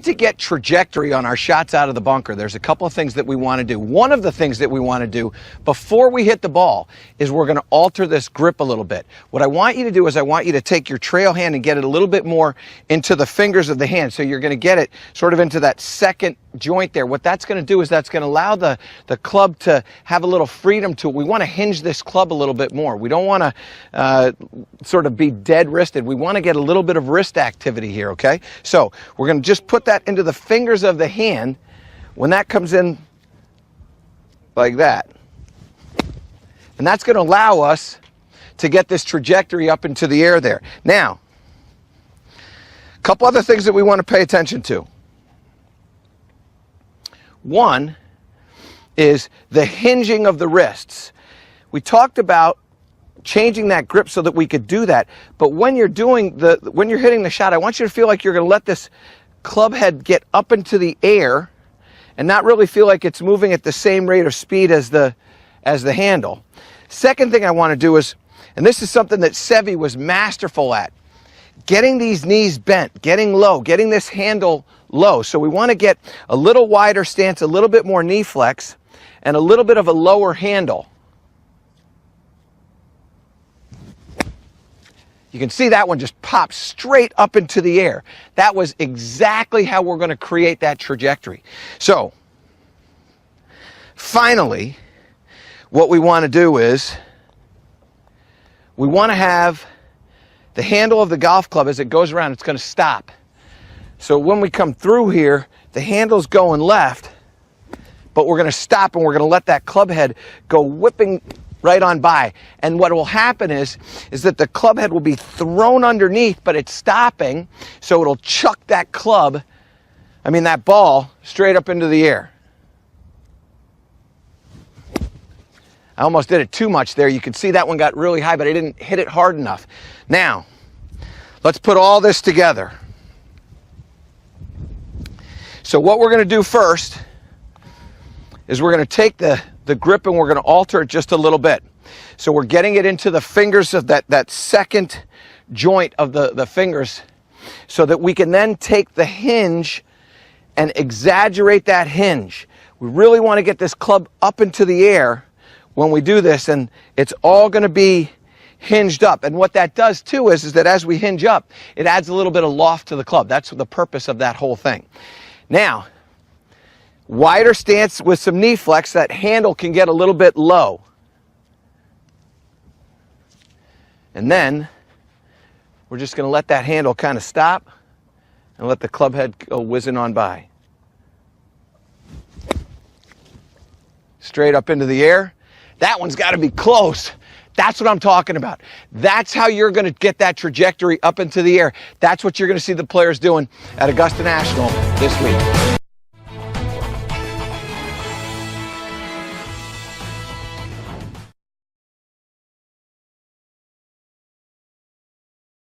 To get trajectory on our shots out of the bunker, there's a couple of things that we want to do. One of the things that we want to do before we hit the ball is we're going to alter this grip a little bit. What I want you to do is I want you to take your trail hand and get it a little bit more into the fingers of the hand. So you're going to get it sort of into that second joint there. What that's going to do is that's going to allow the club to have a little freedom to it. We want to hinge this club a little bit more. We don't want to sort of be dead wristed. We want to get a little bit of wrist activity here, okay? So we're going to just put that into the fingers of the hand. When that comes in like that, and that's going to allow us to get this trajectory up into the air there. Now, a couple other things that we want to pay attention to. One is the hinging of the wrists. We talked about changing that grip so that we could do that, but when you're hitting the shot, I want you to feel like you're going to let this club head get up into the air and not really feel like it's moving at the same rate of speed as the handle. Second thing I want to do is, and this is something that Sevi was masterful at, getting these knees bent, getting low, getting this handle low. So we want to get a little wider stance, a little bit more knee flex, and a little bit of a lower handle. You can see that one just pops straight up into the air. That was exactly how we're going to create that trajectory. So, finally, what we want to do is we want to have the handle of the golf club as it goes around, it's going to stop. So when we come through here, the handle's going left, but we're going to stop and we're going to let that club head go whipping right on by. And what will happen is that the club head will be thrown underneath, but it's stopping, so it'll chuck that ball straight up into the air. I almost did it too much there. You can see that one got really high, but I didn't hit it hard enough. Now, let's put all this together. So what we're going to do first is we're going to take the grip and we're going to alter it just a little bit. So we're getting it into the fingers of that second joint of the fingers so that we can then take the hinge and exaggerate that hinge. We really want to get this club up into the air when we do this, and it's all going to be hinged up. And what that does too is that as we hinge up, it adds a little bit of loft to the club. That's the purpose of that whole thing. Now, wider stance with some knee flex, that handle can get a little bit low. And then we're just going to let that handle kind of stop and let the club head go whizzing on by. Straight up into the air. That one's got to be close. That's what I'm talking about. That's how you're going to get that trajectory up into the air. That's what you're going to see the players doing at Augusta National this week.